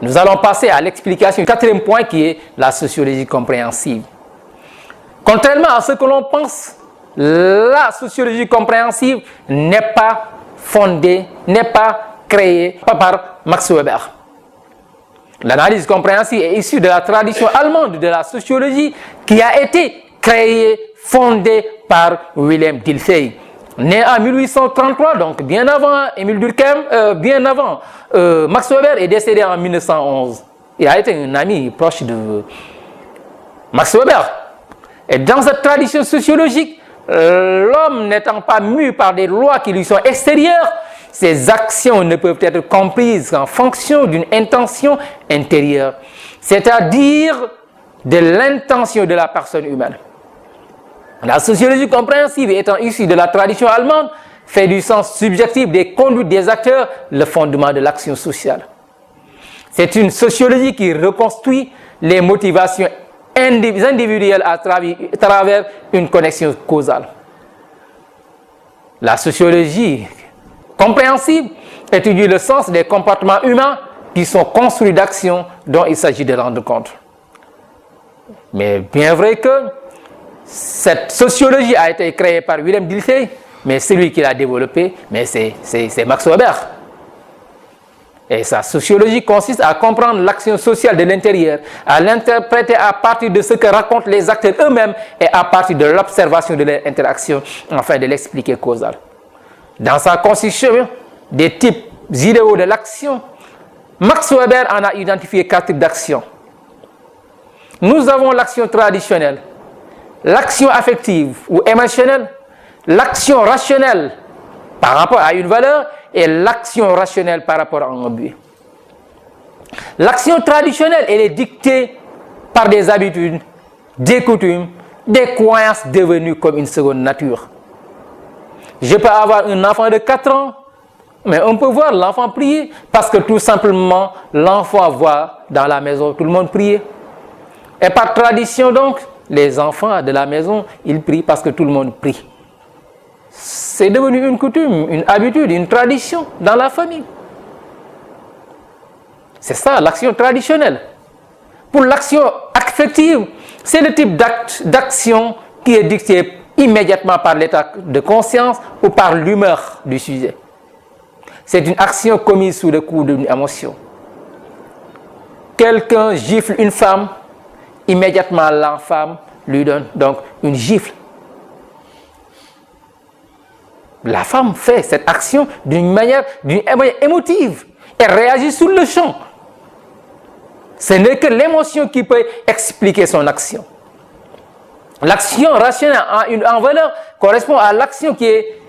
Nous allons passer à l'explication du quatrième point qui est la sociologie compréhensive. Contrairement à ce que l'on pense, la sociologie compréhensive n'est pas fondée, n'est pas créée par Max Weber. L'analyse compréhensive est issue de la tradition allemande de la sociologie qui a été créée, fondée par Wilhelm Dilthey. Né en 1833, donc bien avant Émile Durkheim, bien avant Max Weber, est décédé en 1911. Il a été un ami proche de Max Weber. Et dans cette tradition sociologique, l'homme n'étant pas mu par des lois qui lui sont extérieures, ses actions ne peuvent être comprises qu'en fonction d'une intention intérieure, c'est-à-dire de l'intention de la personne humaine. La sociologie compréhensive étant issue de la tradition allemande, fait du sens subjectif des conduites des acteurs le fondement de l'action sociale. C'est une sociologie qui reconstruit les motivations individuelles à travers une connexion causale. La sociologie compréhensive étudie le sens des comportements humains qui sont construits d'actions dont il s'agit de rendre compte. Mais bien vrai que cette sociologie a été créée par Wilhelm Dilthey, mais celui qui l'a développée, c'est Max Weber. Et sa sociologie consiste à comprendre l'action sociale de l'intérieur, à l'interpréter à partir de ce que racontent les acteurs eux-mêmes et à partir de l'observation de leur interaction, afin de l'expliquer causale. Dans sa constitution des types idéaux de l'action, Max Weber en a identifié 4 types d'actions. Nous avons l'action traditionnelle, l'action affective ou émotionnelle, l'action rationnelle par rapport à une valeur et l'action rationnelle par rapport à un but. L'action traditionnelle, elle est dictée par des habitudes, des coutumes, des croyances devenues comme une seconde nature. Je peux avoir un enfant de 4 ans, mais on peut voir l'enfant prier parce que tout simplement, l'enfant voit dans la maison tout le monde prier. Et par tradition donc, les enfants de la maison, ils prient parce que tout le monde prie. C'est devenu une coutume, une habitude, une tradition dans la famille. C'est ça l'action traditionnelle. Pour l'action affective, c'est le type d'action qui est dicté immédiatement par l'état de conscience ou par l'humeur du sujet. C'est une action commise sous le coup d'une émotion. Quelqu'un gifle une femme, immédiatement la femme lui donne donc une gifle. La femme fait cette action d'une manière émotive. Elle réagit sur le champ. Ce n'est que l'émotion qui peut expliquer son action. L'action rationnelle en valeur correspond à l'action qui est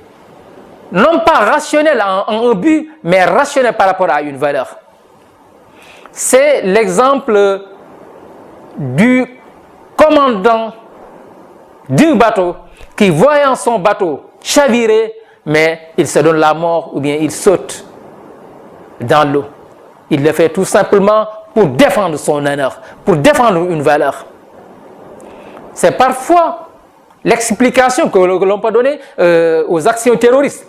non pas rationnelle en un but, mais rationnelle par rapport à une valeur. C'est l'exemple du commandant d'un bateau qui, voyant son bateau chavirer, mais il se donne la mort ou bien il saute dans l'eau. Il le fait tout simplement pour défendre son honneur, pour défendre une valeur. C'est parfois l'explication que l'on peut donner aux actions terroristes.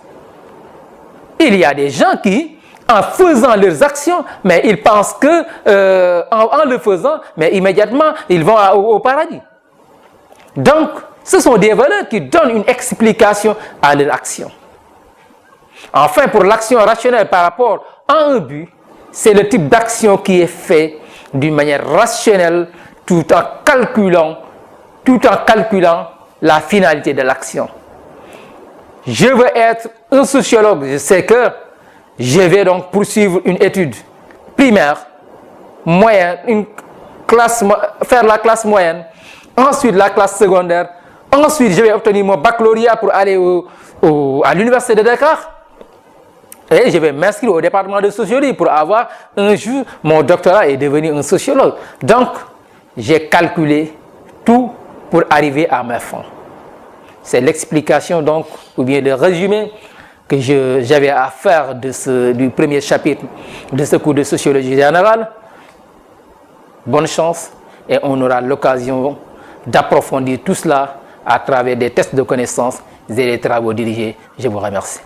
Il y a des gens qui, en faisant leurs actions, mais ils pensent que en le faisant, mais immédiatement, ils vont au paradis. Donc, ce sont des valeurs qui donnent une explication à leur action. Enfin, pour l'action rationnelle par rapport à un but, c'est le type d'action qui est fait d'une manière rationnelle tout en calculant la finalité de l'action. Je veux être un sociologue, je sais que je vais donc poursuivre une étude primaire, moyenne, faire la classe moyenne, ensuite la classe secondaire, ensuite je vais obtenir mon baccalauréat pour aller à l'université de Dakar. Et je vais m'inscrire au département de sociologie pour avoir un jour mon doctorat et devenir un sociologue. Donc, j'ai calculé tout pour arriver à mes fins. C'est l'explication donc, ou bien le résumé que j'avais à faire du premier chapitre de ce cours de sociologie générale. Bonne chance et on aura l'occasion d'approfondir tout cela à travers des tests de connaissances et des travaux dirigés. Je vous remercie.